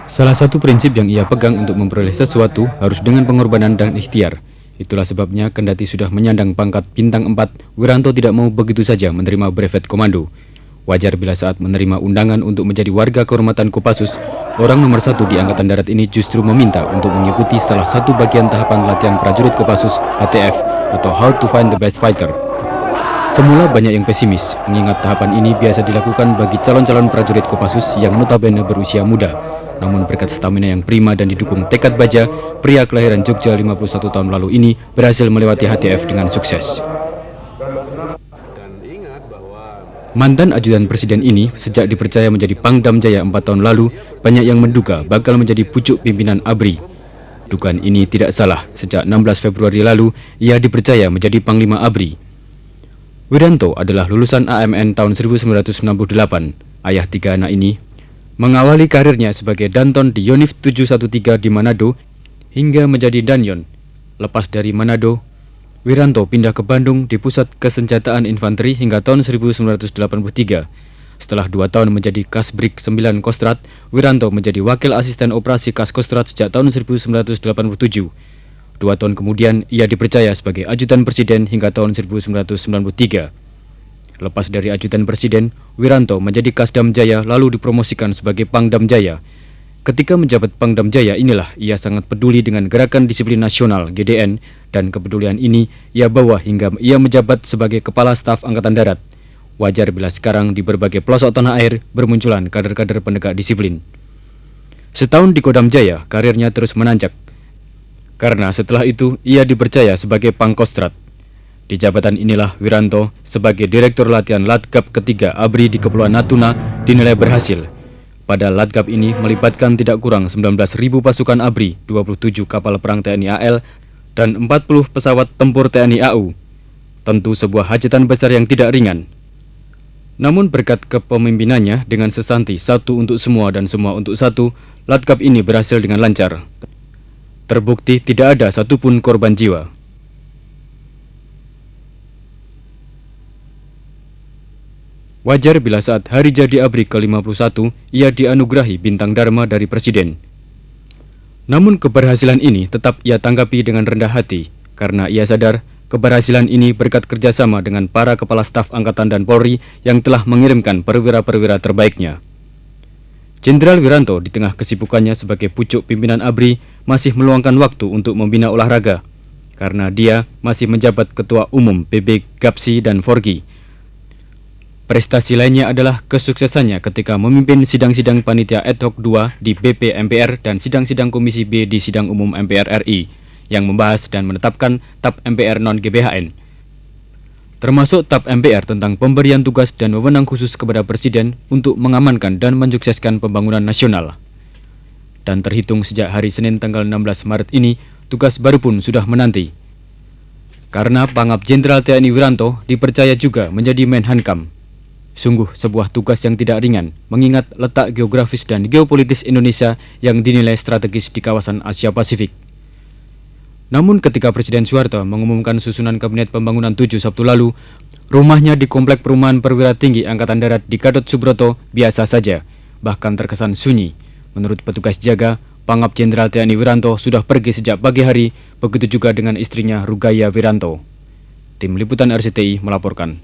Salah satu prinsip yang ia pegang untuk memperoleh sesuatu harus dengan pengorbanan dan ikhtiar. Itulah sebabnya kendati sudah menyandang pangkat bintang 4, Wiranto tidak mau begitu saja menerima brevet komando. Wajar bila saat menerima undangan untuk menjadi warga kehormatan Kopassus, orang nomor 1 di Angkatan Darat ini justru meminta untuk mengikuti salah satu bagian tahapan latihan prajurit Kopassus HTF atau How to Find the Best Fighter. Semula banyak yang pesimis, mengingat tahapan ini biasa dilakukan bagi calon-calon prajurit Kopassus yang notabene berusia muda. Namun berkat stamina yang prima dan didukung tekad baja, pria kelahiran Jogja 51 tahun lalu ini berhasil melewati HTF dengan sukses. Mantan ajudan presiden ini sejak dipercaya menjadi Pangdam Jaya 4 tahun lalu, banyak yang menduga bakal menjadi pucuk pimpinan ABRI. Dugaan ini tidak salah, sejak 16 Februari lalu ia dipercaya menjadi Panglima ABRI. Wiranto adalah lulusan AMN tahun 1968. Ayah 3 anak ini mengawali karirnya sebagai Danton di Yonif 713 di Manado hingga menjadi Danyon. Lepas dari Manado, Wiranto pindah ke Bandung di Pusat Kesenjataan Infanteri hingga tahun 1983. Setelah 2 tahun menjadi Kasbrik 9 Kostrad, Wiranto menjadi Wakil Asisten Operasi Kas Kostrad sejak tahun 1987. 2 tahun kemudian ia dipercaya sebagai Ajudan Presiden hingga tahun 1993. Lepas dari Ajudan Presiden, Wiranto menjadi Kasdam Jaya lalu dipromosikan sebagai Pangdam Jaya. Ketika menjabat Pangdam Jaya inilah ia sangat peduli dengan Gerakan Disiplin Nasional GDN, dan kepedulian ini ia bawa hingga ia menjabat sebagai Kepala Staf Angkatan Darat. Wajar bila sekarang di berbagai pelosok tanah air bermunculan kader-kader penegak disiplin. Setahun di Kodam Jaya, karirnya terus menanjak. Karena setelah itu ia dipercaya sebagai Pangkostrat. Di jabatan inilah Wiranto sebagai Direktur Latihan Latkap ketiga ABRI di Kepulauan Natuna dinilai berhasil. Pada Latkap ini melibatkan tidak kurang 19.000 pasukan ABRI, 27 kapal perang TNI AL, dan 40 pesawat tempur TNI AU. Tentu sebuah hajatan besar yang tidak ringan. Namun berkat kepemimpinannya dengan sesanti satu untuk semua dan semua untuk satu, Latkap ini berhasil dengan lancar. Terbukti tidak ada satupun korban jiwa. Wajar bila saat hari jadi ABRI ke-51, ia dianugerahi Bintang Dharma dari Presiden. Namun keberhasilan ini tetap ia tanggapi dengan rendah hati, karena ia sadar keberhasilan ini berkat kerjasama dengan para Kepala Staf Angkatan dan Polri yang telah mengirimkan perwira-perwira terbaiknya. Jenderal Wiranto di tengah kesibukannya sebagai pucuk pimpinan ABRI masih meluangkan waktu untuk membina olahraga, karena dia masih menjabat Ketua Umum PB Gapsi dan Forgi. Prestasi lainnya adalah kesuksesannya ketika memimpin sidang-sidang Panitia Ad Hoc 2 di BP MPR dan sidang-sidang Komisi B di Sidang Umum MPR RI yang membahas dan menetapkan TAP MPR non-GBHN. Termasuk TAP MPR tentang pemberian tugas dan wewenang khusus kepada Presiden untuk mengamankan dan mensukseskan pembangunan nasional. Dan terhitung sejak hari Senin tanggal 16 Maret ini, tugas baru pun sudah menanti. Karena Pangap Jenderal TNI Wiranto dipercaya juga menjadi Menhankam. Sungguh sebuah tugas yang tidak ringan, mengingat letak geografis dan geopolitis Indonesia yang dinilai strategis di kawasan Asia Pasifik. Namun ketika Presiden Soeharto mengumumkan susunan Kabinet Pembangunan 7 Sabtu lalu, rumahnya di Komplek Perumahan Perwira Tinggi Angkatan Darat di Gatot Subroto biasa saja, bahkan terkesan sunyi. Menurut petugas jaga, Pangap Jenderal TNI Wiranto sudah pergi sejak pagi hari, begitu juga dengan istrinya Rugaya Wiranto. Tim Liputan RCTI melaporkan.